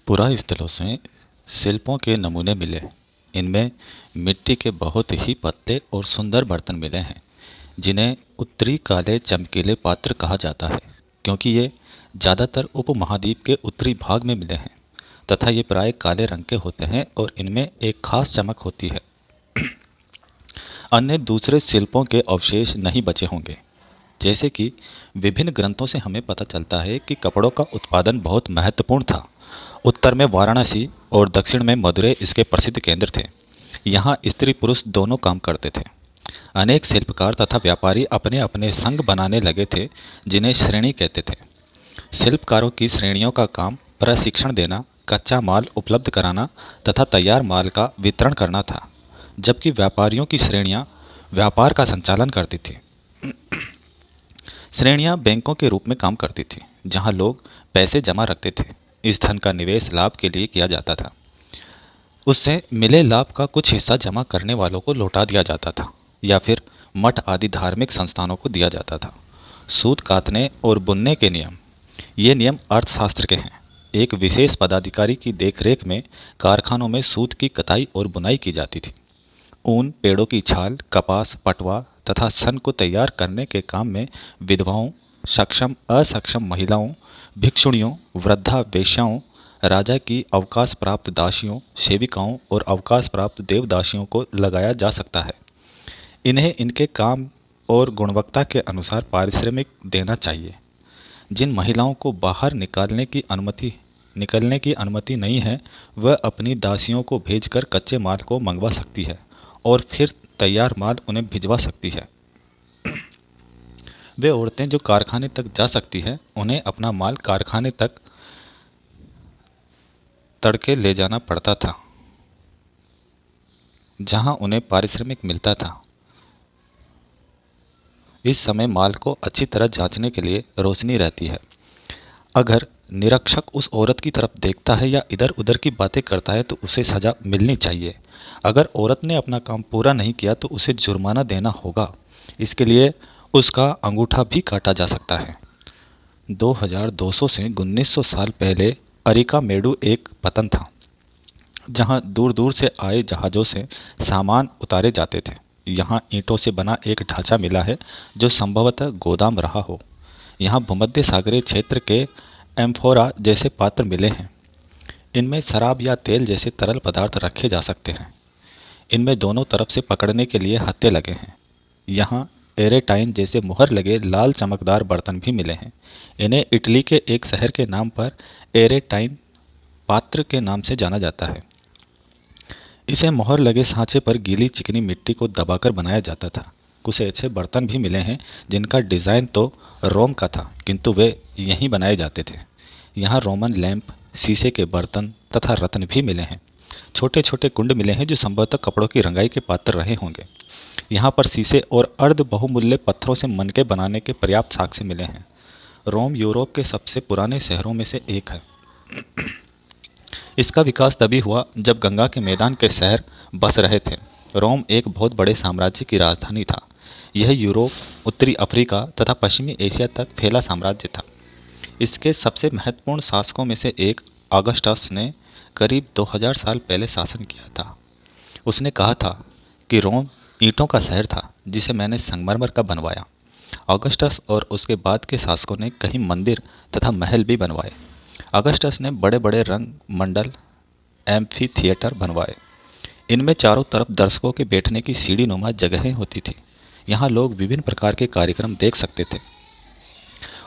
पुरास्थलों से शिल्पों के नमूने मिले। इनमें मिट्टी के बहुत ही पतले और सुंदर बर्तन मिले हैं, जिन्हें उत्तरी काले चमकीले पात्र कहा जाता है, क्योंकि ये ज़्यादातर उपमहाद्वीप के उत्तरी भाग में मिले हैं तथा ये प्राय काले रंग के होते हैं और इनमें एक खास चमक होती है। अन्य दूसरे शिल्पों के अवशेष नहीं बचे होंगे। जैसे कि विभिन्न ग्रंथों से हमें पता चलता है कि कपड़ों का उत्पादन बहुत महत्वपूर्ण था। उत्तर में वाराणसी और दक्षिण में मदुरै इसके प्रसिद्ध केंद्र थे। यहाँ स्त्री पुरुष दोनों काम करते थे। अनेक शिल्पकार तथा व्यापारी अपने अपने संघ बनाने लगे थे, जिन्हें श्रेणी कहते थे। शिल्पकारों की श्रेणियों का काम प्रशिक्षण देना, कच्चा माल उपलब्ध कराना तथा तैयार माल का वितरण करना था, जबकि व्यापारियों की श्रेणियां व्यापार का संचालन करती थी। श्रेणियां बैंकों के रूप में काम करती थी, जहां लोग पैसे जमा रखते थे। इस धन का निवेश लाभ के लिए किया जाता था। उससे मिले लाभ का कुछ हिस्सा जमा करने वालों को लौटा दिया जाता था या फिर मठ आदि धार्मिक संस्थानों को दिया जाता था। सूत कातने और बुनने के नियम, ये नियम अर्थशास्त्र के हैं। एक विशेष पदाधिकारी की देखरेख में कारखानों में सूत की कताई और बुनाई की जाती थी। ऊन, पेड़ों की छाल, कपास, पटवा तथा सन को तैयार करने के काम में विधवाओं, सक्षम असक्षम महिलाओं, भिक्षुणियों, वृद्धा वेश्याओं, राजा की अवकाश प्राप्त दासियों, सेविकाओं और अवकाश प्राप्त देवदासियों को लगाया जा सकता है। इन्हें इनके काम और गुणवत्ता के अनुसार पारिश्रमिक देना चाहिए। जिन महिलाओं को बाहर निकलने की अनुमति नहीं है, वह अपनी दासियों को भेजकर कच्चे माल को मंगवा सकती है और फिर तैयार माल उन्हें भिजवा सकती है। वे औरतें जो कारखाने तक जा सकती है, उन्हें अपना माल कारखाने तक तड़के ले जाना पड़ता था, जहां उन्हें पारिश्रमिक मिलता था। इस समय माल को अच्छी तरह जांचने के लिए रोशनी रहती है। अगर निरीक्षक उस औरत की तरफ देखता है या इधर उधर की बातें करता है तो उसे सज़ा मिलनी चाहिए। अगर औरत ने अपना काम पूरा नहीं किया तो उसे जुर्माना देना होगा। इसके लिए उसका अंगूठा भी काटा जा सकता है। 2200 से 1900 साल पहले अरिकामेडु एक पतन था, जहां दूर दूर से आए जहाज़ों से सामान उतारे जाते थे। यहाँ ईंटों से बना एक ढांचा मिला है जो संभवतः गोदाम रहा हो। यहाँ भूमध्य सागरीय क्षेत्र के एम्फोरा जैसे पात्र मिले हैं। इनमें शराब या तेल जैसे तरल पदार्थ रखे जा सकते हैं। इनमें दोनों तरफ से पकड़ने के लिए हत्थे लगे हैं। यहाँ एरेटाइन जैसे मुहर लगे लाल चमकदार बर्तन भी मिले हैं। इन्हें इटली के एक शहर के नाम पर एरेटाइन पात्र के नाम से जाना जाता है। इसे मोहर लगे सांचे पर गीली चिकनी मिट्टी को दबाकर बनाया जाता था। कुछ ऐसे बर्तन भी मिले हैं जिनका डिज़ाइन तो रोम का था, किंतु वे यहीं बनाए जाते थे। यहाँ रोमन लैंप, शीशे के बर्तन तथा रत्न भी मिले हैं। छोटे छोटे कुंड मिले हैं जो संभवतः कपड़ों की रंगाई के पात्र रहे होंगे। यहाँ पर शीशे और अर्ध बहुमूल्य पत्थरों से मनके बनाने के पर्याप्त साक्ष्य मिले हैं। रोम यूरोप के सबसे पुराने शहरों में से एक है। इसका विकास तभी हुआ जब गंगा के मैदान के शहर बस रहे थे। रोम एक बहुत बड़े साम्राज्य की राजधानी था। यह यूरोप, उत्तरी अफ्रीका तथा पश्चिमी एशिया तक फैला साम्राज्य था। इसके सबसे महत्वपूर्ण शासकों में से एक ऑगस्टस ने करीब 2000 साल पहले शासन किया था। उसने कहा था कि रोम ईंटों का शहर था जिसे मैंने संगमरमर का बनवाया। ऑगस्टस और उसके बाद के शासकों ने कई मंदिर तथा महल भी बनवाए। ऑगस्टस ने बड़े बड़े रंग मंडल एम्फी थिएटर बनवाए। इनमें चारों तरफ दर्शकों के बैठने की सीढ़ी नुमा जगहें होती थी। यहाँ लोग विभिन्न प्रकार के कार्यक्रम देख सकते थे।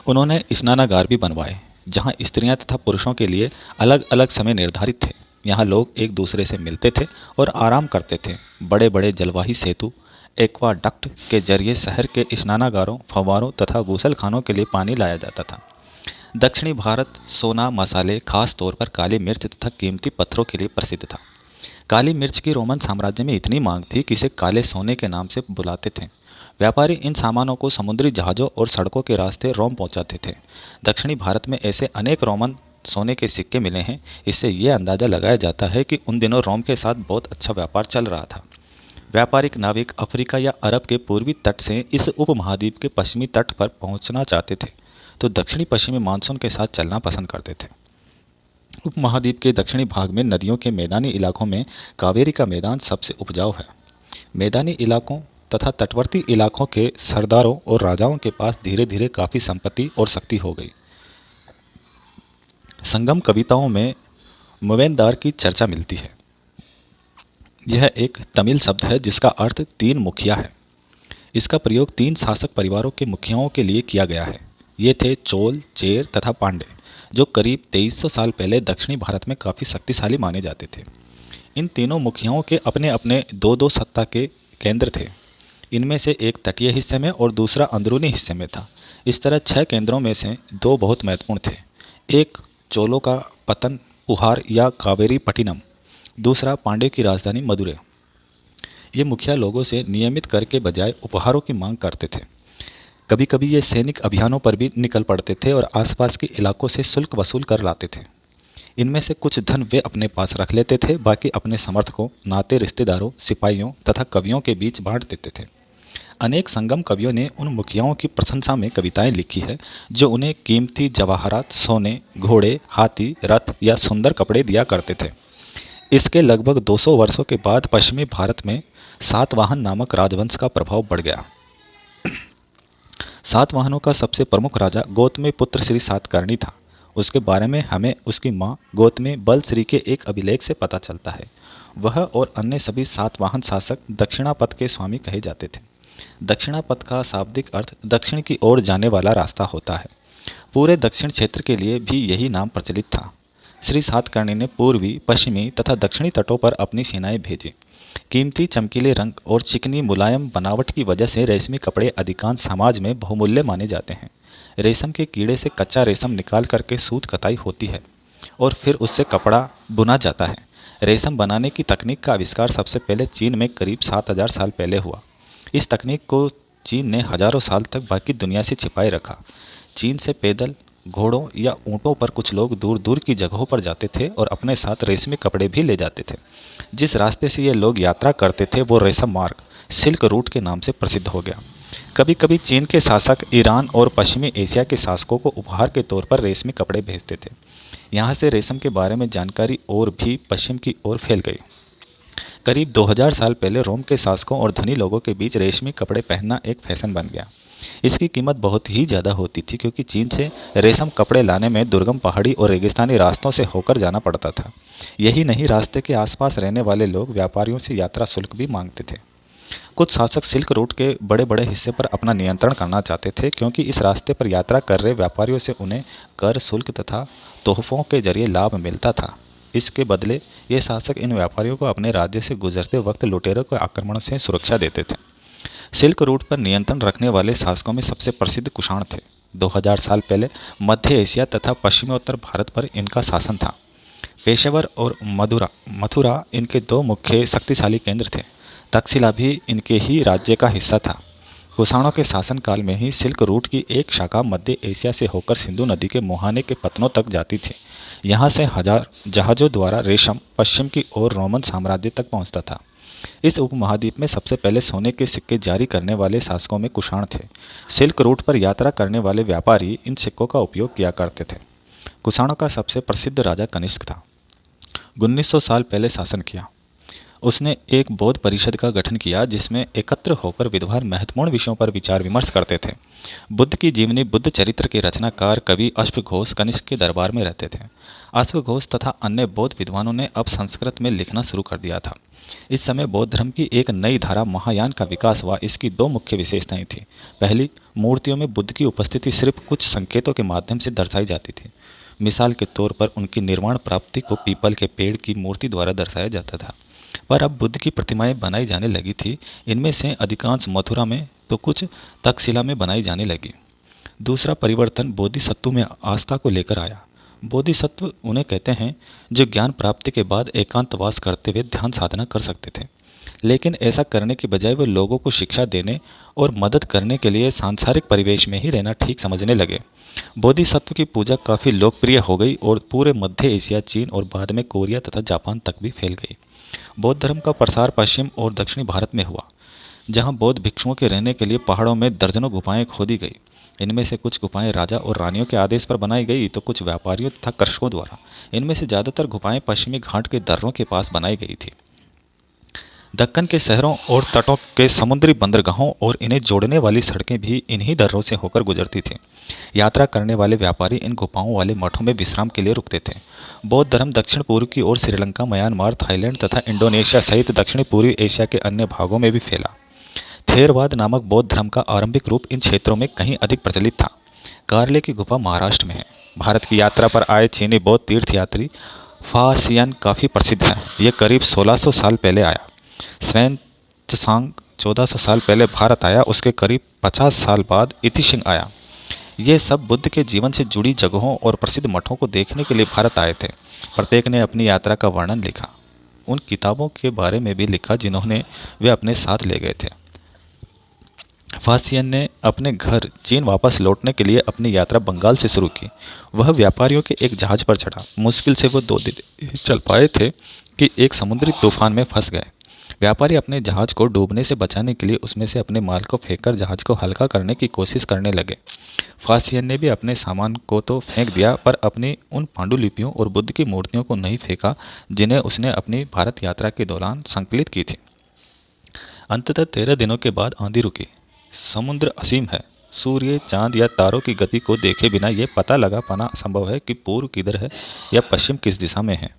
उन्होंने स्नानागार भी बनवाए, जहाँ स्त्रियाँ तथा पुरुषों के लिए अलग अलग समय निर्धारित थे। यहाँ लोग एक दूसरे से मिलते थे और आराम करते थे। बड़े बड़े जलवाही सेतु एक्वाडक्ट के जरिए शहर के स्नानागारों, फव्वारों तथा गूसलखानों के लिए पानी लाया जाता था। दक्षिणी भारत सोना, मसाले, खास तौर पर काली मिर्च तथा कीमती पत्थरों के लिए प्रसिद्ध था। काली मिर्च की रोमन साम्राज्य में इतनी मांग थी कि इसे काले सोने के नाम से बुलाते थे। व्यापारी इन सामानों को समुद्री जहाज़ों और सड़कों के रास्ते रोम पहुंचाते थे। दक्षिणी भारत में ऐसे अनेक रोमन सोने के सिक्के मिले हैं। इससे यह अंदाज़ा लगाया जाता है कि उन दिनों रोम के साथ बहुत अच्छा व्यापार चल रहा था। व्यापारिक नाविक अफ्रीका या अरब के पूर्वी तट से इस उपमहाद्वीप के पश्चिमी तट पर पहुंचना चाहते थे तो दक्षिणी पश्चिमी मानसून के साथ चलना पसंद करते थे। उपमहाद्वीप के दक्षिणी भाग में नदियों के मैदानी इलाकों में कावेरी का मैदान सबसे उपजाऊ है। मैदानी इलाकों तथा तटवर्ती इलाकों के सरदारों और राजाओं के पास धीरे धीरे काफ़ी संपत्ति और शक्ति हो गई। संगम कविताओं में मुवेंदार की चर्चा मिलती है। यह एक तमिल शब्द है जिसका अर्थ तीन मुखिया है। इसका प्रयोग तीन शासक परिवारों के मुखियाओं के लिए किया गया है। ये थे चोल, चेर तथा पांड्य, जो करीब 2300 साल पहले दक्षिणी भारत में काफ़ी शक्तिशाली माने जाते थे। इन तीनों मुखियाओं के अपने अपने दो दो सत्ता के केंद्र थे। इनमें से एक तटीय हिस्से में और दूसरा अंदरूनी हिस्से में था। इस तरह 6 केंद्रों में से 2 बहुत महत्वपूर्ण थे। एक चोलों का पतन पुहार या कावेरी पट्टिनम, दूसरा पांड्यों की राजधानी मदुरै। ये मुखिया लोगों से नियमित कर के बजाय उपहारों की मांग करते थे। कभी कभी ये सैनिक अभियानों पर भी निकल पड़ते थे और आसपास के इलाकों से शुल्क वसूल कर लाते थे। इनमें से कुछ धन वे अपने पास रख लेते थे, बाकी अपने समर्थकों, नाते रिश्तेदारों, सिपाहियों तथा कवियों के बीच बांट देते थे। अनेक संगम कवियों ने उन मुखियाओं की प्रशंसा में कविताएं लिखी है जो उन्हें कीमती जवाहरात, सोने, घोड़े, हाथी, रथ या सुंदर कपड़े दिया करते थे। इसके लगभग 200 वर्षों के बाद पश्चिमी भारत में सातवाहन नामक राजवंश का प्रभाव बढ़ गया। सातवाहनों का सबसे प्रमुख राजा गौतमी पुत्र श्री सातकर्णी था। उसके बारे में हमें उसकी माँ गौतमी बलश्री के एक अभिलेख से पता चलता है। वह और अन्य सभी सातवाहन शासक दक्षिणापथ के स्वामी कहे जाते थे। दक्षिणापथ का शाब्दिक अर्थ दक्षिण की ओर जाने वाला रास्ता होता है। पूरे दक्षिण क्षेत्र के लिए भी यही नाम प्रचलित था। श्री सातकर्णी ने पूर्वी, पश्चिमी तथा दक्षिणी तटों पर अपनी सेनाएं भेजी। कीमती चमकीले रंग और चिकनी मुलायम बनावट की वजह से रेशमी कपड़े अधिकांश समाज में बहुमूल्य माने जाते हैं। रेशम के कीड़े से कच्चा रेशम निकाल करके सूत कताई होती है और फिर उससे कपड़ा बुना जाता है। रेशम बनाने की तकनीक का आविष्कार सबसे पहले चीन में करीब 7000 साल पहले हुआ। इस तकनीक को चीन ने हजारों साल तक बाकी दुनिया से छिपाए रखा। चीन से पैदल, घोड़ों या ऊँटों पर कुछ लोग दूर दूर की जगहों पर जाते थे और अपने साथ रेशमी कपड़े भी ले जाते थे। जिस रास्ते से ये लोग यात्रा करते थे वो रेशम मार्ग, सिल्क रूट के नाम से प्रसिद्ध हो गया। कभी कभी चीन के शासक ईरान और पश्चिमी एशिया के शासकों को उपहार के तौर पर रेशमी कपड़े भेजते थे। यहाँ से रेशम के बारे में जानकारी और भी पश्चिम की ओर फैल गई। करीब 2000 साल पहले रोम के शासकों और धनी लोगों के बीच रेशमी कपड़े पहनना एक फैशन बन गया। इसकी कीमत बहुत ही ज़्यादा होती थी क्योंकि चीन से रेशम कपड़े लाने में दुर्गम पहाड़ी और रेगिस्तानी रास्तों से होकर जाना पड़ता था। यही नहीं, रास्ते के आसपास रहने वाले लोग व्यापारियों से यात्रा शुल्क भी मांगते थे। कुछ शासक सिल्क रूट के बड़े बड़े हिस्से पर अपना नियंत्रण करना चाहते थे क्योंकि इस रास्ते पर यात्रा कर रहे व्यापारियों से उन्हें कर, शुल्क तथा तोहफों के जरिए लाभ मिलता था। इसके बदले ये शासक इन व्यापारियों को अपने राज्य से गुजरते वक्त लुटेरों के आक्रमण से सुरक्षा देते थे। सिल्क रूट पर नियंत्रण रखने वाले शासकों में सबसे प्रसिद्ध कुषाण थे। 2000 साल पहले मध्य एशिया तथा पश्चिमोत्तर भारत पर इनका शासन था। पेशेवर और मथुरा इनके 2 मुख्य शक्तिशाली केंद्र थे। तक्षशिला भी इनके ही राज्य का हिस्सा था। कुषाणों के शासनकाल में ही सिल्क रूट की एक शाखा मध्य एशिया से होकर सिंधु नदी के मुहाने के पत्तनों तक जाती थी। यहाँ से हजार जहाज़ों द्वारा रेशम पश्चिम की ओर रोमन साम्राज्य तक पहुँचता था। इस उपमहाद्वीप में सबसे पहले सोने के सिक्के जारी करने वाले शासकों में कुषाण थे। सिल्क रूट पर यात्रा करने वाले व्यापारी इन सिक्कों का उपयोग किया करते थे। कुषाणों का सबसे प्रसिद्ध राजा कनिष्क था। 1900 साल पहले शासन किया। उसने एक बौद्ध परिषद का गठन किया जिसमें एकत्र होकर विद्वान महत्वपूर्ण विषयों पर विचार विमर्श करते थे। बुद्ध की जीवनी, बुद्ध चरित्र के रचनाकार कवि अश्वघोष कनिष्क के दरबार में रहते थे। अश्वघोष तथा अन्य बौद्ध विद्वानों ने अब संस्कृत में लिखना शुरू कर दिया था। इस समय बौद्ध धर्म की एक नई धारा महायान का विकास हुआ। इसकी 2 मुख्य विशेषताएं थी। पहली, मूर्तियों में बुद्ध की उपस्थिति सिर्फ कुछ संकेतों के माध्यम से दर्शाई जाती थी। मिसाल के तौर पर उनकी निर्वाण प्राप्ति को पीपल के पेड़ की मूर्ति द्वारा दर्शाया जाता था। पर अब बुद्ध की प्रतिमाएं बनाई जाने लगी थी। इनमें से अधिकांश मथुरा में तो कुछ तक्षशिला में बनाई जाने लगी। दूसरा परिवर्तन बोधिसत्व में आस्था को लेकर आया। बोधिसत्व उन्हें कहते हैं जो ज्ञान प्राप्ति के बाद एकांतवास करते हुए ध्यान साधना कर सकते थे, लेकिन ऐसा करने के बजाय वे लोगों को शिक्षा देने और मदद करने के लिए सांसारिक परिवेश में ही रहना ठीक समझने लगे। बोधिसत्व की पूजा काफ़ी लोकप्रिय हो गई और पूरे मध्य एशिया, चीन और बाद में कोरिया तथा जापान तक भी फैल गई। बौद्ध धर्म का प्रसार पश्चिम और दक्षिणी भारत में हुआ, जहाँ बौद्ध भिक्षुओं के रहने के लिए पहाड़ों में दर्जनों गुफाएं खोदी गई। इनमें से कुछ गुफाएं राजा और रानियों के आदेश पर बनाई गई तो कुछ व्यापारियों तथा कृषकों द्वारा। इनमें से ज़्यादातर गुफाएं पश्चिमी घाट के दर्रों के पास बनाई गई थी। दक्कन के शहरों और तटों के समुद्री बंदरगाहों और इन्हें जोड़ने वाली सड़कें भी इन्हीं दर्रों से होकर गुजरती थीं। यात्रा करने वाले व्यापारी इन गुफाओं वाले मठों में विश्राम के लिए रुकते थे। बौद्ध धर्म दक्षिण पूर्व की ओर श्रीलंका, म्यांमार, थाईलैंड तथा इंडोनेशिया सहित दक्षिणी पूर्वी एशिया के अन्य भागों में भी फैला। थेरवाद नामक बौद्ध धर्म का आरंभिक रूप इन क्षेत्रों में कहीं अधिक प्रचलित था। कारले की गुफा महाराष्ट्र में है। भारत की यात्रा पर आए चीनी बौद्ध तीर्थयात्री फासियन काफ़ी प्रसिद्ध है। ये करीब 1600 साल पहले आया। स्वयं त्सांग 1400 साल पहले भारत आया। उसके करीब 50 साल बाद इतिशिंग आया। ये सब बुद्ध के जीवन से जुड़ी जगहों और प्रसिद्ध मठों को देखने के लिए भारत आए थे। प्रत्येक ने अपनी यात्रा का वर्णन लिखा, उन किताबों के बारे में भी लिखा जिन्होंने वे अपने साथ ले गए थे। फासियन ने अपने घर चीन वापस लौटने के लिए अपनी यात्रा बंगाल से शुरू की। वह व्यापारियों के एक जहाज पर चढ़ा। मुश्किल से वो 2 दिन चल पाए थे कि एक समुद्री तूफान में फंस गए। व्यापारी अपने जहाज को डूबने से बचाने के लिए उसमें से अपने माल को फेंककर जहाज को हल्का करने की कोशिश करने लगे। फासियन ने भी अपने सामान को तो फेंक दिया, पर अपनी उन पांडुलिपियों और बुद्ध की मूर्तियों को नहीं फेंका जिन्हें उसने अपनी भारत यात्रा के दौरान संकलित की थी। अंततः 13 दिनों के बाद आंधी रुकी। समुद्र असीम है। सूर्य, चांद या तारों की गति को देखे बिना यह पता लगा पाना असंभव है कि पूर्व किधर है या पश्चिम किस दिशा में है।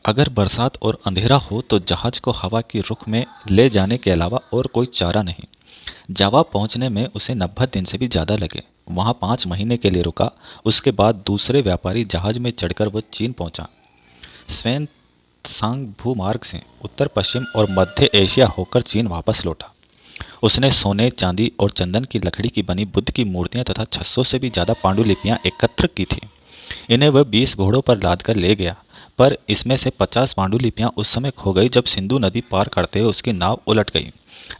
अगर बरसात और अंधेरा हो तो जहाज को हवा की रुख में ले जाने के अलावा और कोई चारा नहीं। जावा पहुंचने में उसे 90 दिन से भी ज़्यादा लगे। वहां 5 महीने के लिए रुका। उसके बाद दूसरे व्यापारी जहाज में चढ़कर वह चीन पहुंचा। स्वयं त्सांग भूमार्ग से उत्तर पश्चिम और मध्य एशिया होकर चीन वापस लौटा। उसने सोने, चांदी और चंदन की लकड़ी की बनी बुद्ध की मूर्तियां तथा 600 से भी ज़्यादा पांडुलिपियां एकत्र की थी। इन्हें वह 20 घोड़ों पर लादकर ले गया, पर इसमें से 50 पांडुलिपियां उस समय खो गई जब सिंधु नदी पार करते हुए उसकी नाव उलट गई।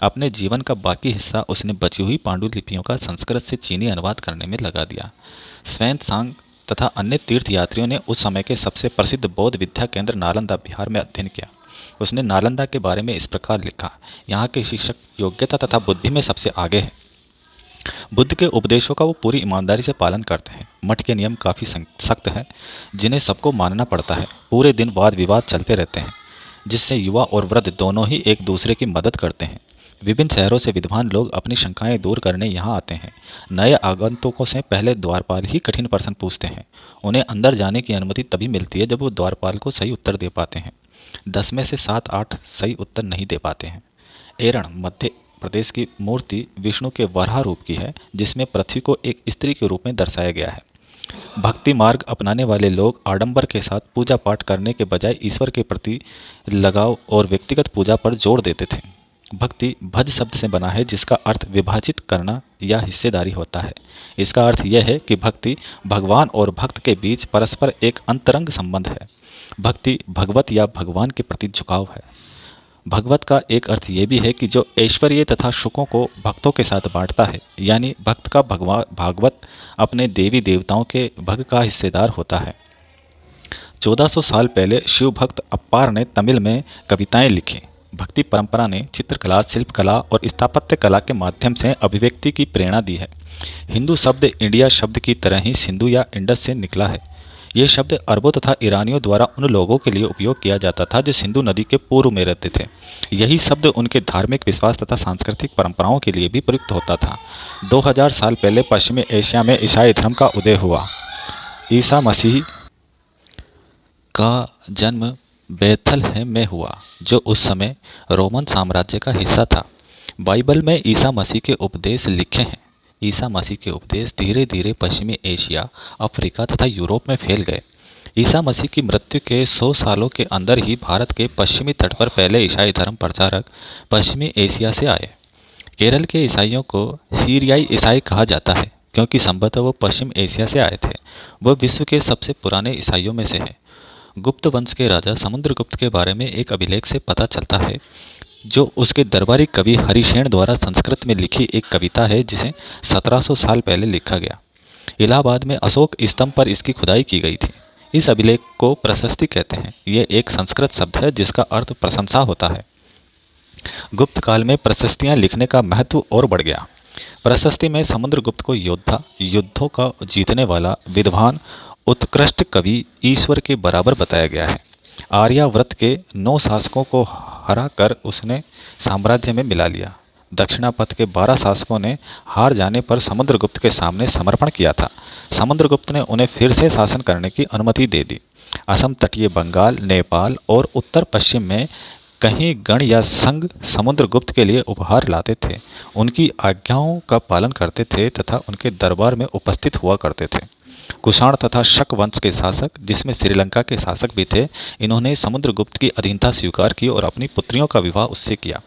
अपने जीवन का बाकी हिस्सा उसने बची हुई पांडुलिपियों का संस्कृत से चीनी अनुवाद करने में लगा दिया। स्वयं त्सांग तथा अन्य तीर्थयात्रियों ने उस समय के सबसे प्रसिद्ध बौद्ध विद्या केंद्र नालंदा बिहार में अध्ययन किया। उसने नालंदा के बारे में इस प्रकार लिखा, यहाँ के शिक्षक योग्यता तथा बुद्धि में सबसे आगे है। बुद्ध के उपदेशों का वो पूरी ईमानदारी से पालन करते हैं। मठ के नियम काफ़ी सख्त हैं जिन्हें सबको मानना पड़ता है। पूरे दिन वाद विवाद चलते रहते हैं जिससे युवा और वृद्ध दोनों ही एक दूसरे की मदद करते हैं। विभिन्न शहरों से विद्वान लोग अपनी शंकाएं दूर करने यहाँ आते हैं। नए आगंतुकों से पहले द्वारपाल ही कठिन प्रश्न पूछते हैं। उन्हें अंदर जाने की अनुमति तभी मिलती है जब वो द्वारपाल को सही उत्तर दे पाते हैं। 10 में से 7-8 सही उत्तर नहीं दे पाते हैं। एरण मध्य प्रदेश की मूर्ति विष्णु के वराह रूप की है, जिसमें पृथ्वी को एक स्त्री के रूप में दर्शाया गया है। भक्ति मार्ग अपनाने वाले लोग आडंबर के साथ पूजा पाठ करने के बजाय ईश्वर के प्रति लगाव और व्यक्तिगत पूजा पर जोर देते थे। भक्ति भज शब्द से बना है जिसका अर्थ विभाजित करना या हिस्सेदारी होता है। इसका अर्थ यह है कि भक्ति भगवान और भक्त के बीच परस्पर एक अंतरंग संबंध है। भक्ति भगवत या भगवान के प्रति झुकाव है। भगवत का एक अर्थ ये भी है कि जो ऐश्वर्य तथा सुखों को भक्तों के साथ बांटता है, यानी भक्त का भागवत अपने देवी देवताओं के भग का हिस्सेदार होता है। 1400 साल पहले शिव भक्त अप्पार ने तमिल में कविताएं लिखी। भक्ति परंपरा ने चित्रकला, शिल्पकला और स्थापत्य कला के माध्यम से अभिव्यक्ति की प्रेरणा दी है। हिंदू शब्द इंडिया शब्द की तरह ही सिंधु या इंडस से निकला है। ये शब्द अरबों तथा ईरानियों द्वारा उन लोगों के लिए उपयोग किया जाता था जो सिंधु नदी के पूर्व में रहते थे। यही शब्द उनके धार्मिक विश्वास तथा सांस्कृतिक परंपराओं के लिए भी प्रयुक्त होता था। 2000 साल पहले पश्चिमी एशिया में ईसाई धर्म का उदय हुआ। ईसा मसीह का जन्म बेथलहेम में हुआ, जो उस समय रोमन साम्राज्य का हिस्सा था। बाइबल में ईसा मसीह के उपदेश लिखे हैं। ईसा मसीह के उपदेश धीरे धीरे पश्चिमी एशिया, अफ्रीका तथा यूरोप में फैल गए। ईसा मसीह की मृत्यु के 100 सालों के अंदर ही भारत के पश्चिमी तट पर पहले ईसाई धर्म प्रचारक पश्चिमी एशिया से आए। केरल के ईसाइयों को सीरियाई ईसाई कहा जाता है क्योंकि संभवतः वो पश्चिम एशिया से आए थे। वह विश्व के सबसे पुराने ईसाइयों में से है। गुप्त वंश के राजा समुद्रगुप्त के बारे में एक अभिलेख से पता चलता है, जो उसके दरबारी कवि हरिशेन द्वारा संस्कृत में लिखी एक कविता है जिसे 1700 साल पहले लिखा गया। इलाहाबाद में अशोक स्तंभ पर इसकी खुदाई की गई थी। इस अभिलेख को प्रशस्ति कहते हैं। यह एक संस्कृत शब्द है जिसका अर्थ प्रशंसा होता है। गुप्त काल में प्रशस्तियां लिखने का महत्व और बढ़ गया। प्रशस्ति में समुद्रगुप्त को योद्धा, युद्धों का जीतने वाला, विद्वान, उत्कृष्ट कवि, ईश्वर के बराबर बताया गया है। आर्यावर्त के 9 शासकों को हरा कर उसने साम्राज्य में मिला लिया। दक्षिणापथ के 12 शासकों ने हार जाने पर समुद्रगुप्त के सामने समर्पण किया था। समुद्रगुप्त ने उन्हें फिर से शासन करने की अनुमति दे दी। असम तटीय बंगाल, नेपाल और उत्तर पश्चिम में कहीं गण या संघ समुद्रगुप्त के लिए उपहार लाते थे, उनकी आज्ञाओं का पालन करते थे तथा उनके दरबार में उपस्थित हुआ करते थे। कुषाण तथा शक वंश के शासक, जिसमें श्रीलंका के शासक भी थे, इन्होंने समुद्रगुप्त की अधीनता स्वीकार की और अपनी पुत्रियों का विवाह उससे किया।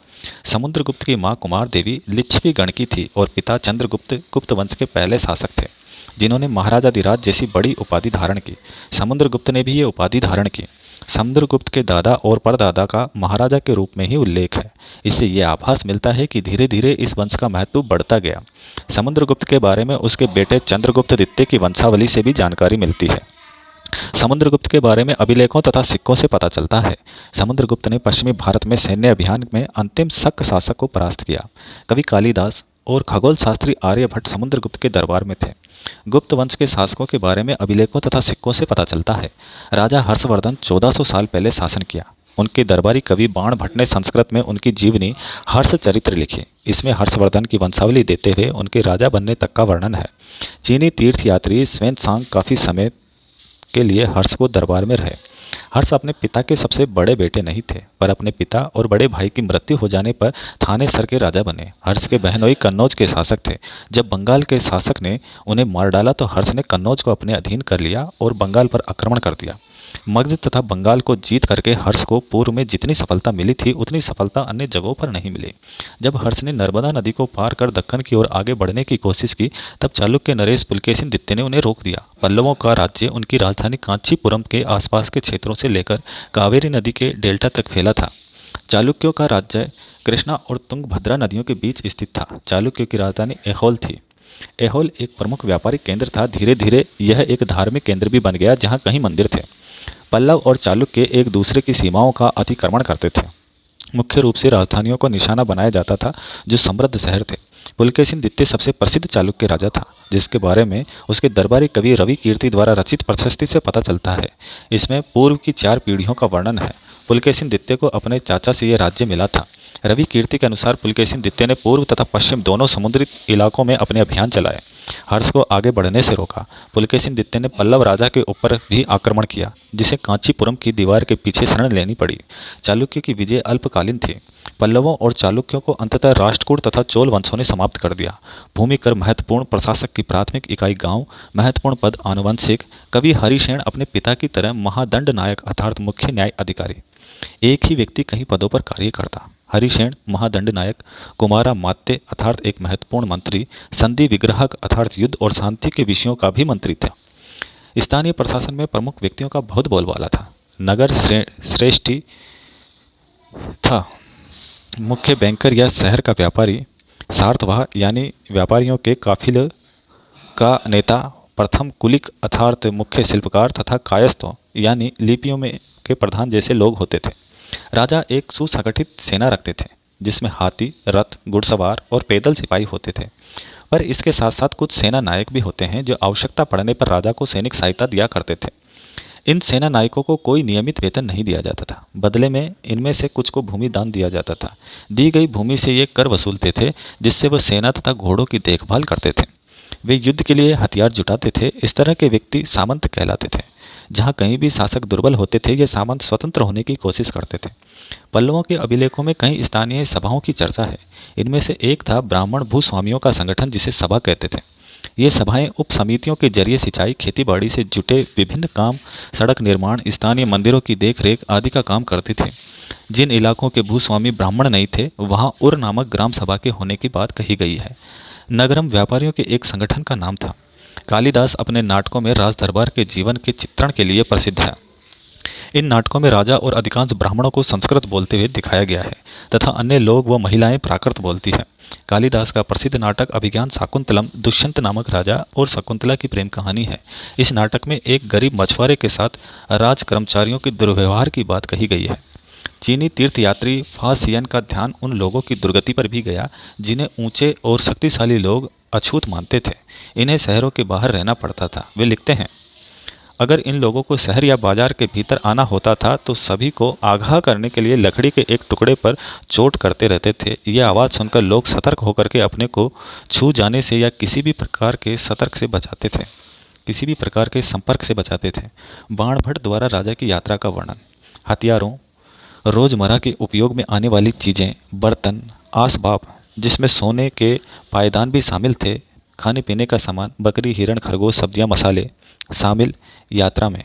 समुद्रगुप्त की मां कुमार देवी लिच्छवी गण की थी और पिता चंद्रगुप्त गुप्त वंश के पहले शासक थे, जिन्होंने महाराजाधिराज जैसी बड़ी उपाधि धारण की। समुद्रगुप्त ने भी ये उपाधि धारण की। समुद्रगुप्त के दादा और परदादा का महाराजा के रूप में ही उल्लेख है। इससे ये आभास मिलता है कि धीरे धीरे इस वंश का महत्व बढ़ता गया। समुद्रगुप्त के बारे में उसके बेटे चंद्रगुप्त द्वितीय की वंशावली से भी जानकारी मिलती है। समुद्रगुप्त के बारे में अभिलेखों तथा सिक्कों से पता चलता है। समुद्रगुप्त ने पश्चिमी भारत में सैन्य अभियान में अंतिम शक शासक को परास्त किया। कवि कालिदास और खगोल शास्त्री आर्यभट्ट समुद्रगुप्त के दरबार में थे। गुप्त वंश के शासकों के बारे में अभिलेखों तथा सिक्कों से पता चलता है। राजा हर्षवर्धन 1400 साल पहले शासन किया। उनके दरबारी कवि बाण भट्ट ने संस्कृत में उनकी जीवनी हर्ष चरित्र लिखी। इसमें हर्षवर्धन की वंशावली देते हुए उनके राजा बनने तक का वर्णन है। चीनी तीर्थयात्री स्वान काफी समय के लिए हर्ष को दरबार में रहे। हर्ष अपने पिता के सबसे बड़े बेटे नहीं थे, पर अपने पिता और बड़े भाई की मृत्यु हो जाने पर थानेसर के राजा बने। हर्ष के बहनोई कन्नौज के शासक थे। जब बंगाल के शासक ने उन्हें मार डाला तो हर्ष ने कन्नौज को अपने अधीन कर लिया और बंगाल पर आक्रमण कर दिया। मगध तथा बंगाल को जीत करके हर्ष को पूर्व में जितनी सफलता मिली थी उतनी सफलता अन्य जगहों पर नहीं मिली। जब हर्ष ने नर्मदा नदी को पार कर दक्कन की ओर आगे बढ़ने की कोशिश की, तब चालुक्य नरेश पुलकेशिन द्वितीय ने उन्हें रोक दिया। पल्लवों का राज्य उनकी राजधानी कांचीपुरम के आसपास के क्षेत्रों से लेकर कावेरी नदी के डेल्टा तक फैला था। चालुक्यों का राज्य कृष्णा और तुंगभद्रा नदियों के बीच स्थित था। चालुक्यों की राजधानी ऐहोल थी। ऐहोल एक प्रमुख व्यापारिक केंद्र था। धीरे धीरे यह एक धार्मिक केंद्र भी बन गया, जहाँ कई मंदिर थे। पल्लव और चालुक्य एक दूसरे की सीमाओं का अतिक्रमण करते थे। मुख्य रूप से राजधानियों को निशाना बनाया जाता था, जो समृद्ध शहर थे। पुलकेशिन द्वितीय सबसे प्रसिद्ध चालुक्य राजा था, जिसके बारे में उसके दरबारी कवि रवि कीर्ति द्वारा रचित प्रशस्ति से पता चलता है। इसमें पूर्व की 4 पीढ़ियों का वर्णन है। पुलकेशिन द्वितीय को अपने चाचा से यह राज्य मिला था। रवि कीर्ति के अनुसार पुलकेशिन द्वितीय ने पूर्व तथा पश्चिम दोनों समुद्री इलाकों में अपने अभियान चलाए, हर्ष को आगे बढ़ने से रोका। पुलकेशिन द्वितीय ने पल्लव राजा के ऊपर भी आक्रमण किया, जिसे कांचीपुरम की दीवार के पीछे शरण लेनी पड़ी। चालुक्य की विजय अल्पकालीन थी। पल्लवों और चालुक्यों को अंततः राष्ट्रकूट तथा चोल वंशों ने समाप्त कर दिया। भूमि कर महत्वपूर्ण प्रशासक की प्राथमिक इकाई गांव, महत्वपूर्ण पद आनुवंशिक। कवि हरिसेन अपने पिता की तरह महादंड नायक अर्थात मुख्य न्याय अधिकारी। एक ही व्यक्ति कई पदों पर कार्य करता। हरिसेन महादंड नायक, कुमारा मात्य अर्थात एक महत्वपूर्ण मंत्री, संधि विग्राहक अर्थात युद्ध और शांति के विषयों का भी मंत्री था। स्थानीय प्रशासन में प्रमुख व्यक्तियों का बहुत बोलबाला था। नगर श्रेष्ठी था। मुख्य बैंकर या शहर का व्यापारी, सार्थवाह यानी व्यापारियों के काफिले का नेता, प्रथम कुलिक अर्थात मुख्य शिल्पकार तथा कायस्थ यानी लिपियों में के प्रधान जैसे लोग होते थे। राजा एक सुसंगठित सेना रखते थे, जिसमें हाथी, रथ, घुड़सवार और पैदल सिपाही होते थे। पर इसके साथ साथ कुछ सेना नायक भी होते हैं, जो आवश्यकता पड़ने पर राजा को सैनिक सहायता दिया करते थे। इन सेना नायकों को कोई नियमित वेतन नहीं दिया जाता था। बदले में इनमें से कुछ को भूमि दान दिया जाता था। दी गई भूमि से ये कर वसूलते थे, जिससे वह सेना तथा घोड़ों की देखभाल करते थे। वे युद्ध के लिए हथियार जुटाते थे। इस तरह के व्यक्ति सामंत कहलाते थे। जहाँ कहीं भी शासक दुर्बल होते थे, ये सामंत स्वतंत्र होने की कोशिश करते थे। पल्लवों के अभिलेखों में कई स्थानीय सभाओं की चर्चा है। इनमें से एक था ब्राह्मण भूस्वामियों का संगठन, जिसे सभा कहते थे। ये सभाएं उप समितियों के जरिए सिंचाई, खेतीबाड़ी से जुटे विभिन्न काम, सड़क निर्माण, स्थानीय मंदिरों की देखरेख आदि का काम करती थी। जिन इलाकों के भूस्वामी ब्राह्मण नहीं थे, वहाँ उर नामक ग्राम सभा के होने की बात कही गई है। नगरम व्यापारियों के एक संगठन का नाम था। कालिदास अपने नाटकों में राज दरबार के जीवन के चित्रण के लिए प्रसिद्ध है। इन नाटकों में राजा और अधिकांश ब्राह्मणों को संस्कृत बोलते हुए दिखाया गया है तथा अन्य लोग व महिलाएं प्राकृत बोलती हैं। कालिदास का प्रसिद्ध नाटक अभिज्ञान शाकुंतलम दुष्यंत नामक राजा और शकुंतला की प्रेम कहानी है। इस नाटक में एक गरीब मछुआरे के साथ राज कर्मचारियों के दुर्व्यवहार की बात कही गई है। चीनी तीर्थयात्री फा सियन का ध्यान उन लोगों की दुर्गति पर भी गया जिन्हें ऊंचे और शक्तिशाली लोग अछूत मानते थे। इन्हें शहरों के बाहर रहना पड़ता था। वे लिखते हैं, अगर इन लोगों को शहर या बाजार के भीतर आना होता था तो सभी को आगाह करने के लिए लकड़ी के एक टुकड़े पर चोट करते रहते थे। यह आवाज़ सुनकर लोग सतर्क होकर के अपने को छू जाने से या किसी भी प्रकार के संपर्क से बचाते थे। बाण भट्ट द्वारा राजा की यात्रा का वर्णन। हथियारों, रोजमर्रा के उपयोग में आने वाली चीज़ें, बर्तन, आसबाब जिसमें सोने के पायदान भी शामिल थे, खाने पीने का सामान, बकरी, हिरण, खरगोश, सब्जियां, मसाले शामिल। यात्रा में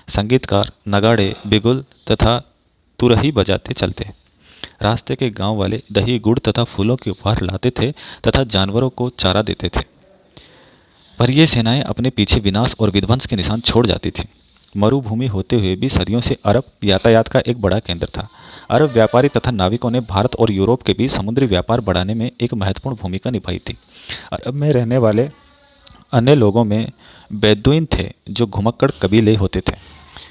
संगीतकार नगाड़े, बिगुल तथा तुरही बजाते चलते। रास्ते के गांव वाले दही, गुड़ तथा फूलों के उपहार लाते थे तथा जानवरों को चारा देते थे। पर ये सेनाएं अपने पीछे विनाश और विध्वंस के निशान छोड़ जाती थीं। मरुभूमि होते हुए भी सदियों से अरब यातायात का एक बड़ा केंद्र था। अरब व्यापारी तथा नाविकों ने भारत और यूरोप के बीच समुद्री व्यापार बढ़ाने में एक महत्वपूर्ण भूमिका निभाई थी। अरब में रहने वाले अन्य लोगों में बेदुइन थे जो घुमक्कड़ कबीले होते थे।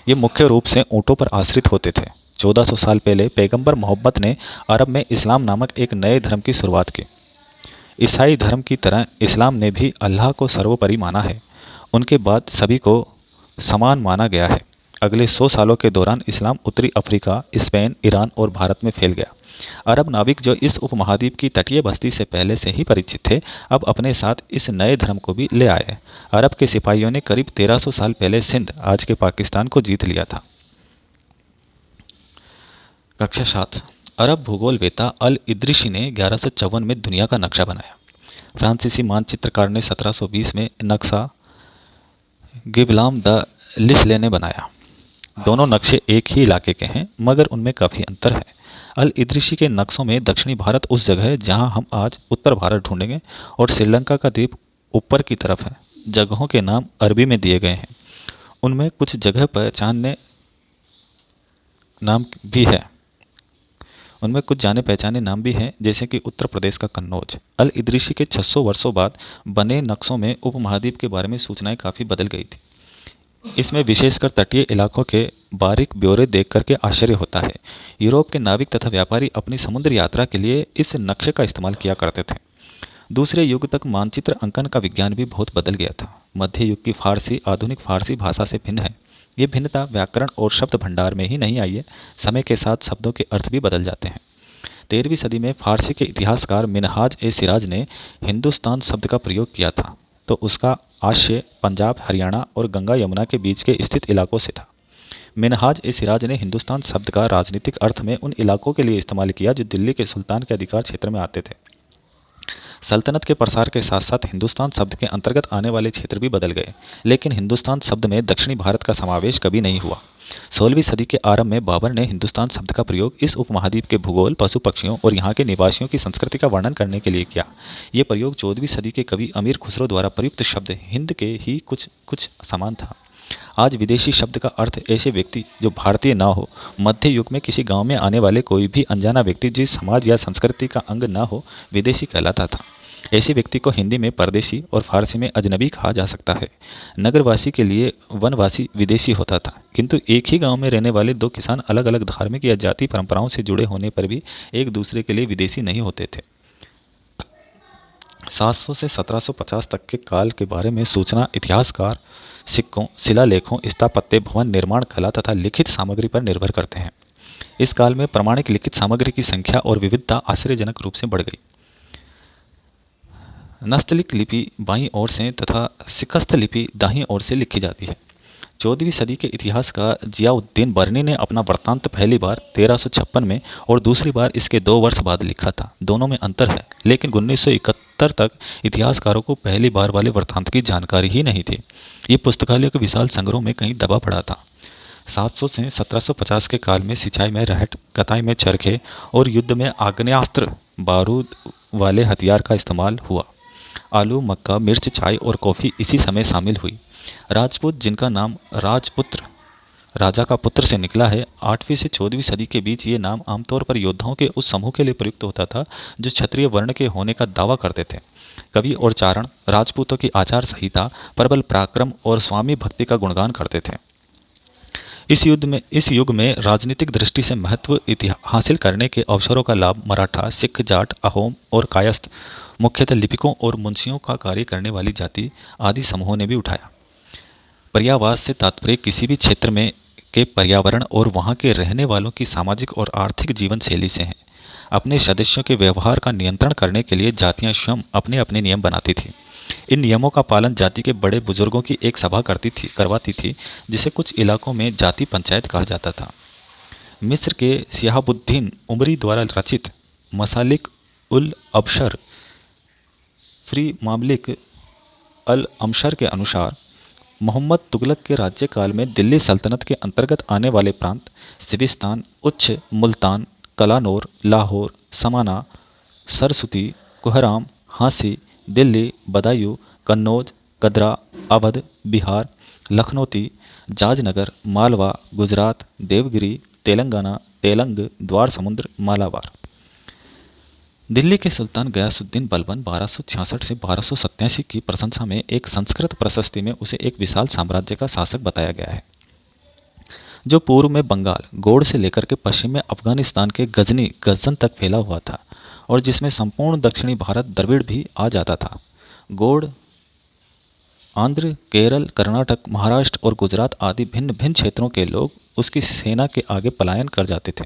ये मुख्य रूप से ऊँटों पर आश्रित होते थे। 1400 साल पहले पैगंबर मोहम्मद ने अरब में इस्लाम नामक एक नए धर्म की शुरुआत की। ईसाई धर्म की तरह इस्लाम ने भी अल्लाह को सर्वोपरि माना है। उनके बाद सभी को समान माना गया है। अगले 100 सालों के दौरान इस्लाम उत्तरी अफ्रीका, स्पेन, ईरान और भारत में फैल गया। अरब नाविक जो इस उपमहाद्वीप की तटीय बस्ती से पहले से ही परिचित थे, अब अपने साथ इस नए धर्म को भी ले आए। अरब के सिपाहियों ने करीब 1300 साल पहले सिंध, आज के पाकिस्तान को जीत लिया था। कक्षा 7। अरब भूगोलवेत्ता अल इद्रिशी ने 1154 में दुनिया का नक्शा बनाया। फ्रांसीसी मानचित्रकार ने 1720 में नक्शा गिबलाम द लिसले ने बनाया। दोनों नक्शे एक ही इलाके के हैं, मगर उनमें काफ़ी अंतर है। अल इद्रिशी के नक्शों में दक्षिणी भारत उस जगह है जहां हम आज उत्तर भारत ढूंढेंगे, और श्रीलंका का द्वीप ऊपर की तरफ है। जगहों के नाम अरबी में दिए गए हैं। उनमें कुछ जगह पहचानने नाम भी है उनमें कुछ जाने पहचाने नाम भी हैं, जैसे कि उत्तर प्रदेश का कन्नौज। अल इद्रिशी के 600 वर्षों बाद बने नक्शों में उपमहाद्वीप के बारे में सूचनाएं काफ़ी बदल गई थी। इसमें विशेषकर तटीय इलाकों के बारीक ब्यौरे देख करके आश्चर्य होता है। यूरोप के नाविक तथा व्यापारी अपनी समुद्र यात्रा के लिए इस नक्शे का इस्तेमाल किया करते थे। दूसरे युग तक मानचित्र अंकन का विज्ञान भी बहुत बदल गया था। मध्य युग की फारसी आधुनिक फारसी भाषा से भिन्न है। ये भिन्नता व्याकरण और शब्द भंडार में ही नहीं आई है, समय के साथ शब्दों के अर्थ भी बदल जाते हैं। 13वीं सदी में फारसी के इतिहासकार मिनहाज ए सिराज ने हिंदुस्तान शब्द का प्रयोग किया था, तो उसका आशय पंजाब, हरियाणा और गंगा यमुना के बीच के स्थित इलाकों से था। मिनहाज ए सिराज ने हिंदुस्तान शब्द का राजनीतिक अर्थ में उन इलाकों के लिए इस्तेमाल किया जो दिल्ली के सुल्तान के अधिकार क्षेत्र में आते थे। सल्तनत के प्रसार के साथ साथ हिंदुस्तान शब्द के अंतर्गत आने वाले क्षेत्र भी बदल गए, लेकिन हिंदुस्तान शब्द में दक्षिणी भारत का समावेश कभी नहीं हुआ। 16वीं सदी के आरंभ में बाबर ने हिंदुस्तान शब्द का प्रयोग इस उपमहाद्वीप के भूगोल, पशु पक्षियों और यहाँ के निवासियों की संस्कृति का वर्णन करने के लिए किया। ये प्रयोग 14वीं सदी के कवि अमीर खुसरो द्वारा प्रयुक्त शब्द हिंद के ही कुछ समान था। आज विदेशी शब्द का अर्थ ऐसे व्यक्ति जो भारतीय ना हो। मध्य युग में किसी गांव में आने वाले कोई भी अनजाना व्यक्ति जिस समाज या संस्कृति का अंग ना हो, विदेशी कहलाता था। ऐसे व्यक्ति को हिंदी में परदेशी और फारसी में अजनबी कहा जा सकता है। नगरवासी के लिए वनवासी विदेशी होता था, किंतु एक ही गांव में रहने वाले दो किसान अलग अलग धार्मिक या जाति परंपराओं से जुड़े होने पर भी एक दूसरे के लिए विदेशी नहीं होते थे। 700 से 1750 तक के काल के बारे में सूचना इतिहासकार सिक्कों, शिलालेखों, स्थापत्य, भवन निर्माण कला तथा लिखित सामग्री पर निर्भर करते हैं। इस काल में प्रमाणिक लिखित सामग्री की संख्या और विविधता आश्चर्यजनक रूप से बढ़ गई। नस्तलिक लिपि बाईं ओर से तथा सिकस्त लिपि दाहिनी ओर से लिखी जाती है। 14वीं सदी के इतिहासकार जियाउद्दीन बर्नी ने अपना वृत्तांत पहली बार 1356 में और दूसरी बार इसके 2 वर्ष बाद लिखा था। दोनों में अंतर है, लेकिन 1971 तक इतिहासकारों को पहली बार वाले वृत्तांत की जानकारी ही नहीं थी। ये पुस्तकालयों के विशाल संग्रह में कहीं दबा पड़ा था। 700 से 1750 के काल में सिंचाई में रहट, कताई में चरखे और युद्ध में आग्नेयास्त्र बारूद वाले हथियार का इस्तेमाल हुआ। आलू, मक्का, मिर्च, चाय और कॉफ़ी इसी समय शामिल हुई। राजपूत, जिनका नाम राजपुत्र राजा का पुत्र से निकला है, 8वीं से 14वीं सदी के बीच ये नाम आमतौर पर योद्धाओं के उस समूह के लिए प्रयुक्त होता था जो क्षत्रिय वर्ण के होने का दावा करते थे। कवि और चारण राजपूतों की आचार संहिता, प्रबल पराक्रम और स्वामी भक्ति का गुणगान करते थे। इस युग में राजनीतिक दृष्टि से महत्व हासिल करने के अवसरों का लाभ मराठा, सिख, जाट, अहोम और कायस्थ, मुख्यतः लिपिकों और मुंशियों का कार्य करने वाली जाति आदि समूहों ने भी उठाया। पर्यावास से तात्पर्य किसी भी क्षेत्र में के पर्यावरण और वहाँ के रहने वालों की सामाजिक और आर्थिक जीवन शैली से है। अपने सदस्यों के व्यवहार का नियंत्रण करने के लिए जातियां स्वयं अपने अपने नियम बनाती थी। इन नियमों का पालन जाति के बड़े बुजुर्गों की एक सभा करवाती थी, जिसे कुछ इलाकों में जाति पंचायत कहा जाता था। मिस्र के शिहाबुद्दीन उमरी द्वारा रचित मसालिक उल अबशर फ्री मामलिक अल अमशर के अनुसार मोहम्मद तुगलक के राज्यकाल में दिल्ली सल्तनत के अंतर्गत आने वाले प्रांत सिविस्तान, उच्च, मुल्तान, कलानौर, लाहौर, समाना, सरस्वती, कुहराम, हांसी, दिल्ली, बदायूं, कन्नौज, कदरा, अवध, बिहार, लखनौती, जाजनगर, मालवा, गुजरात, देवगिरी, तेलंगाना, तेलंग, द्वार समुद्र, मालाबार। दिल्ली के सुल्तान गयासुद्दीन बलबन 1266 से 1287 की प्रशंसा में एक संस्कृत प्रशस्ति में उसे एक विशाल साम्राज्य का शासक बताया गया है, जो पूर्व में बंगाल, गोड़ से लेकर के पश्चिम में अफगानिस्तान के गजनी गजन तक फैला हुआ था और जिसमें संपूर्ण दक्षिणी भारत द्रविड़ भी आ जाता था। गोड़ आंध्र, केरल, कर्नाटक, महाराष्ट्र और गुजरात आदि भिन्न भिन्न क्षेत्रों के लोग उसकी सेना के आगे पलायन कर जाते थे।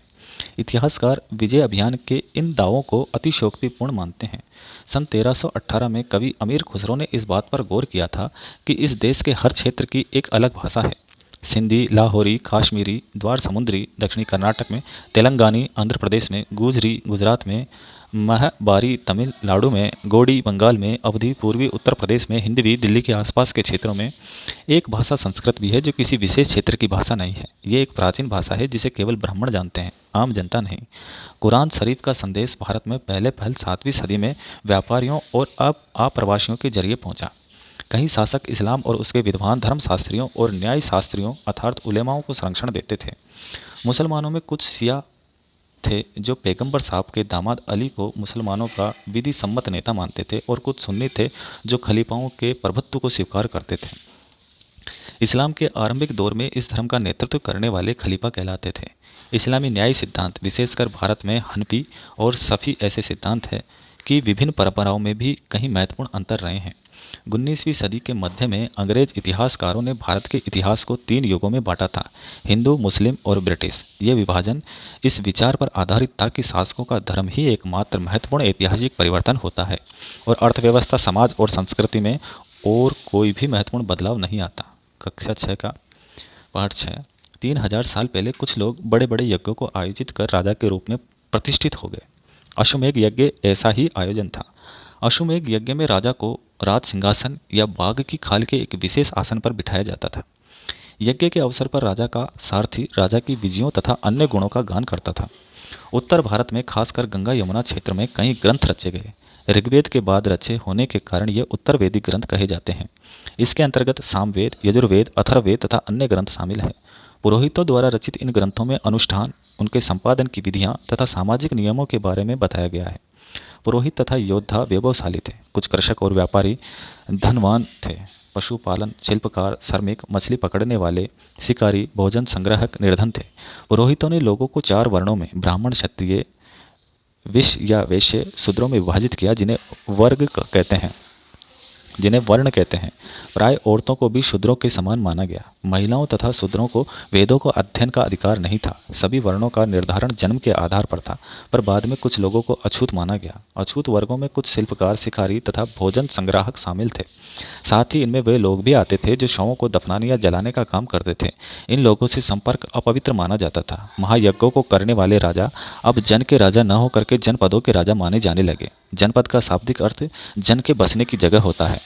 इतिहासकार विजय अभियान के इन दावों को अतिशयोक्तिपूर्ण मानते हैं। सन 1318 में कवि अमीर खुसरो ने इस बात पर गौर किया था कि इस देश के हर क्षेत्र की एक अलग भाषा है। सिंधी, लाहौरी, काश्मीरी, द्वार समुद्री दक्षिणी कर्नाटक में, तेलंगानी आंध्र प्रदेश में, गुजरी गुजरात में, महबारी तमिलनाडु में, गोडी बंगाल में, अवधी पूर्वी उत्तर प्रदेश में, हिंदवी दिल्ली के आसपास के क्षेत्रों में। एक भाषा संस्कृत भी है जो किसी विशेष क्षेत्र की भाषा नहीं है। ये एक प्राचीन भाषा है जिसे केवल ब्राह्मण जानते हैं, आम जनता नहीं। कुरान शरीफ का संदेश भारत में पहले 7वीं सदी में व्यापारियों और अब आप्रवासियों के जरिए पहुंचा। कई शासक इस्लाम और उसके विद्वान धर्मशास्त्रियों और न्याय शास्त्रियों अर्थात उलेमाओं को संरक्षण देते थे। मुसलमानों में कुछ शिया थे जो पैगंबर साहब के दामाद अली को मुसलमानों का विधि सम्मत नेता मानते थे और कुछ सुन्नी थे जो खलीफाओं के प्रभुत्व को स्वीकार करते थे। इस्लाम के आरंभिक दौर में इस धर्म का नेतृत्व करने वाले खलीफा कहलाते थे। इस्लामी न्याय सिद्धांत, विशेषकर भारत में हनफी और सफ़ी ऐसे सिद्धांत है कि विभिन्न परंपराओं में भी कहीं महत्वपूर्ण अंतर रहे हैं। 19वीं सदी के मध्य में अंग्रेज इतिहासकारों ने भारत के इतिहास को 3 युगों में बांटा था, हिंदू, मुस्लिम और ब्रिटिश। ये विभाजन इस विचार पर आधारित था कि शासकों का धर्म ही एकमात्र महत्वपूर्ण ऐतिहासिक परिवर्तन होता है और अर्थव्यवस्था, समाज और संस्कृति में और कोई भी महत्वपूर्ण बदलाव नहीं आता। कक्षा 6 का पाठ 6। 3000 साल पहले कुछ लोग बड़े बड़े यज्ञों को आयोजित कर राजा के रूप में प्रतिष्ठित हो गए। अश्वमेध यज्ञ ऐसा ही आयोजन था। अश्वमेध यज्ञ में राजा को राज सिंहासन या बाघ की खाल के एक विशेष आसन पर बिठाया जाता था। यज्ञ के अवसर पर राजा का सारथी राजा की विजयों तथा अन्य गुणों का गान करता था। उत्तर भारत में खासकर गंगा यमुना क्षेत्र में कई ग्रंथ रचे गए। ऋग्वेद के बाद रचे होने के कारण ये उत्तर वैदिक ग्रंथ कहे जाते हैं। इसके अंतर्गत सामवेद, यजुर्वेद, अथर्ववेद तथा अन्य ग्रंथ शामिल हैं। पुरोहितों द्वारा रचित इन ग्रंथों में अनुष्ठान, उनके संपादन की विधियां तथा सामाजिक नियमों के बारे में बताया गया है। पुरोहित तथा योद्धा वैभवशाली थे। कुछ कृषक और व्यापारी धनवान थे। पशुपालन, शिल्पकार, श्रमिक, मछली पकड़ने वाले, शिकारी, भोजन संग्राहक निर्धन थे। पुरोहितों ने लोगों को 4 वर्णों में ब्राह्मण, क्षत्रिय, विश्य या वैश्य, शूद्रों में विभाजित किया, जिन्हें वर्ण कहते हैं। प्राय औरतों को भी शूद्रों के समान माना गया। महिलाओं तथा शूद्रों को वेदों को अध्ययन का अधिकार नहीं था। सभी वर्णों का निर्धारण जन्म के आधार पर था, पर बाद में कुछ लोगों को अछूत माना गया। अछूत वर्गों में कुछ शिल्पकार, शिकारी तथा भोजन संग्राहक शामिल थे। साथ ही इनमें वे लोग भी आते थे जो शवों को दफनाने या जलाने का काम करते थे। इन लोगों से संपर्क अपवित्र माना जाता था। महायज्ञों को करने वाले राजा अब जन के राजा न होकर के जनपदों के राजा माने जाने लगे। जनपद का शाब्दिक अर्थ जन के बसने की जगह होता है।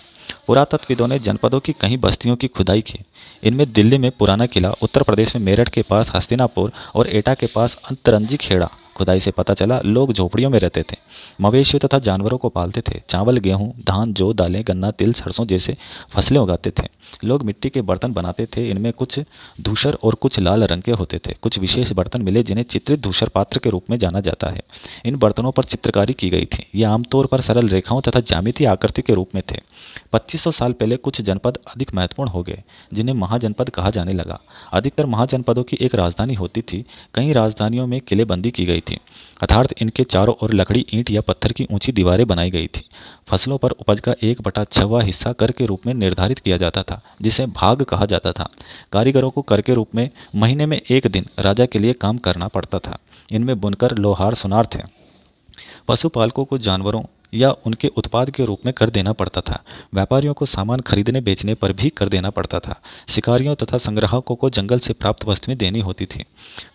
पुरातत्वविदों ने जनपदों की कई बस्तियों की खुदाई की। इनमें दिल्ली में पुराना किला, उत्तर प्रदेश में मेरठ के पास हस्तिनापुर और एटा के पास अंतरंजी खेड़ा खुदाई से पता चला लोग झोपड़ियों में रहते थे, मवेशियों तथा जानवरों को पालते थे, चावल, गेहूं, धान, जौ, दालें, गन्ना, तिल, सरसों जैसे फसलें उगाते थे। लोग मिट्टी के बर्तन बनाते थे, इनमें कुछ धूसर और कुछ लाल रंग के होते थे। कुछ विशेष बर्तन मिले जिन्हें चित्रित धूसर पात्र के रूप में जाना जाता है। इन बर्तनों पर चित्रकारी की गई थी। ये आमतौर पर सरल रेखाओं तथा ज्यामितीय आकृति के रूप में थे। 2500 साल पहले कुछ जनपद अधिक महत्वपूर्ण हो गए, जिन्हें महाजनपद कहा जाने लगा। अधिकतर महाजनपदों की एक राजधानी होती थी। कई राजधानियों में किलेबंदी की गई थी, अर्थात इनके चारों ओर लकड़ी, ईंट या पत्थर की ऊंची दीवारें बनाई गई थी। फसलों पर उपज का 1/6वां हिस्सा कर के रूप में निर्धारित किया जाता था, जिसे भाग कहा जाता था। कारीगरों को कर के रूप में महीने में एक दिन राजा के लिए काम करना पड़ता था। इनमें बुनकर, लोहार, सुनार थे। पशुपालकों को जानवरों या उनके उत्पाद के रूप में कर देना पड़ता था। व्यापारियों को सामान खरीदने बेचने पर भी कर देना पड़ता था। शिकारियों तथा संग्राहकों को जंगल से प्राप्त वस्तुएं देनी होती थी।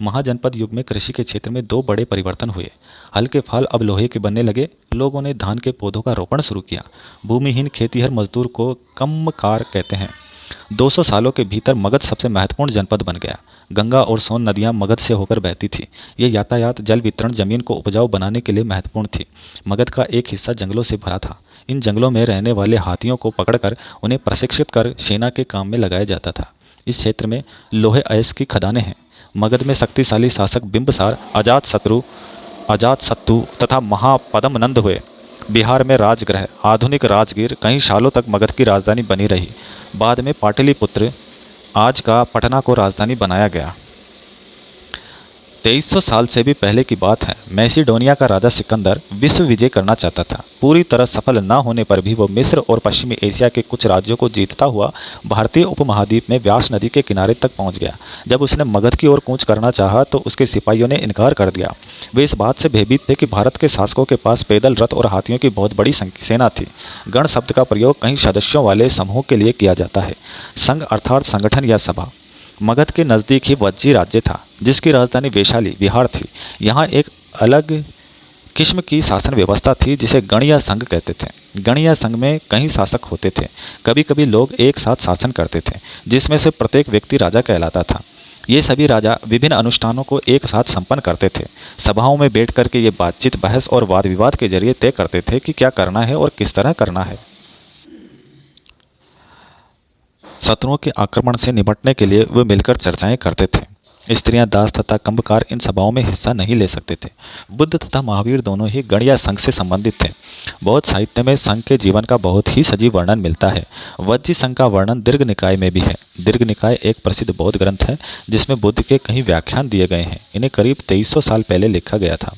महाजनपद युग में कृषि के क्षेत्र में 2 बड़े परिवर्तन हुए। हल्के फाल अब लोहे के बनने लगे। लोगों ने धान के पौधों का रोपण शुरू किया। भूमिहीन खेतीहर मजदूर को कम्मकार कहते हैं। 200 सालों के भीतर मगध सबसे महत्वपूर्ण जनपद बन गया। गंगा और सोन नदियां मगध से होकर बहती थी। ये यातायात, जल वितरण, जमीन को उपजाऊ बनाने के लिए महत्वपूर्ण थी। मगध का एक हिस्सा जंगलों से भरा था। इन जंगलों में रहने वाले हाथियों को पकड़कर उन्हें प्रशिक्षित कर सेना के काम में लगाया जाता था। इस क्षेत्र में लोहे अयस्क की खदानें हैं। मगध में शक्तिशाली शासक बिंबिसार, अजातशत्रु तथा महापद्मनंद हुए। बिहार में राजगृह, आधुनिक राजगीर कई सालों तक मगध की राजधानी बनी रही। बाद में पाटलिपुत्र, आज का पटना, को राजधानी बनाया गया। 2300 साल से भी पहले की बात है। मैसिडोनिया का राजा सिकंदर विश्व विजय करना चाहता था। पूरी तरह सफल न होने पर भी वो मिस्र और पश्चिमी एशिया के कुछ राज्यों को जीतता हुआ भारतीय उपमहाद्वीप में व्यास नदी के किनारे तक पहुंच गया। जब उसने मगध की ओर कूच करना चाहा तो उसके सिपाहियों ने इनकार कर दिया। वे इस बात से भयभीत थे कि भारत के शासकों के पास पैदल, रथ और हाथियों की बहुत बड़ी सेना थी। गण शब्द का प्रयोग कई सदस्यों वाले समूह के लिए किया जाता है। संघ अर्थात संगठन या सभा। मगध के नज़दीक ही वज्जी राज्य था, जिसकी राजधानी वैशाली, बिहार थी। यहाँ एक अलग किस्म की शासन व्यवस्था थी जिसे गण या संघ कहते थे। गण या संघ में कई शासक होते थे। कभी कभी लोग एक साथ शासन करते थे, जिसमें से प्रत्येक व्यक्ति राजा कहलाता था। ये सभी राजा विभिन्न अनुष्ठानों को एक साथ संपन्न करते थे। सभाओं में बैठ करके ये बातचीत, बहस और वाद विवाद के जरिए तय करते थे कि क्या करना है और किस तरह करना है। शत्रुओं के आक्रमण से निपटने के लिए वे मिलकर चर्चाएं करते थे। स्त्रियां, दास तथा कंबकार इन सभाओं में हिस्सा नहीं ले सकते थे। बुद्ध तथा महावीर दोनों ही गण या संघ से संबंधित थे। बौद्ध साहित्य में संघ के जीवन का बहुत ही सजीव वर्णन मिलता है। वज्जी संघ का वर्णन दीर्घ निकाय में भी है। दीर्घ निकाय एक प्रसिद्ध बौद्ध ग्रंथ है जिसमें बुद्ध के कई व्याख्यान दिए गए हैं। इन्हें करीब 2300 साल पहले लिखा गया था।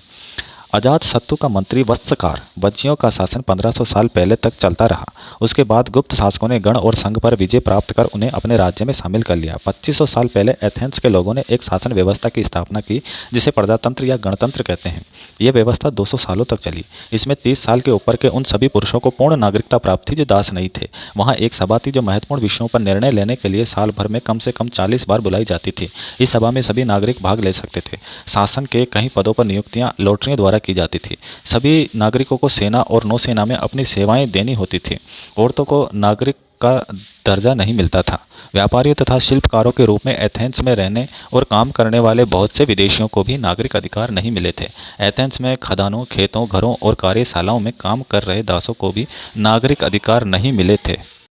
अजातशत्रु का मंत्री वत्सकार, वज्जियों का शासन 1500 साल पहले तक चलता रहा। उसके बाद गुप्त शासकों ने गण और संघ पर विजय प्राप्त कर उन्हें अपने राज्य में शामिल कर लिया। 2500 साल पहले एथेंस के लोगों ने एक शासन व्यवस्था की स्थापना की जिसे प्रजातंत्र या गणतंत्र कहते हैं। यह व्यवस्था 200 सालों तक चली। इसमें 30 साल के ऊपर के उन सभी पुरुषों को पूर्ण नागरिकता प्राप्त थी जो दास नहीं थे। वहाँ एक सभा थी जो महत्वपूर्ण विषयों पर निर्णय लेने के लिए साल भर में कम से कम 40 बार बुलाई जाती थी। इस सभा में सभी नागरिक भाग ले सकते थे। शासन के कई पदों पर नियुक्तियां लॉटरियों द्वारा की जाती थी। सभी नागरिकों को सेना और नौसेना में अपनी सेवाएं देनी होती थी। औरतों को नागरिक का दर्जा नहीं मिलता था। व्यापारियों तथा शिल्पकारों के रूप में एथेंस में रहने और काम करने वाले बहुत से विदेशियों को भी नागरिक अधिकार नहीं मिले थे। एथेंस में खदानों, खेतों, घरों और कार्यशालाओं में काम कर रहे दासों को भी नागरिक अधिकार नहीं मिले थे।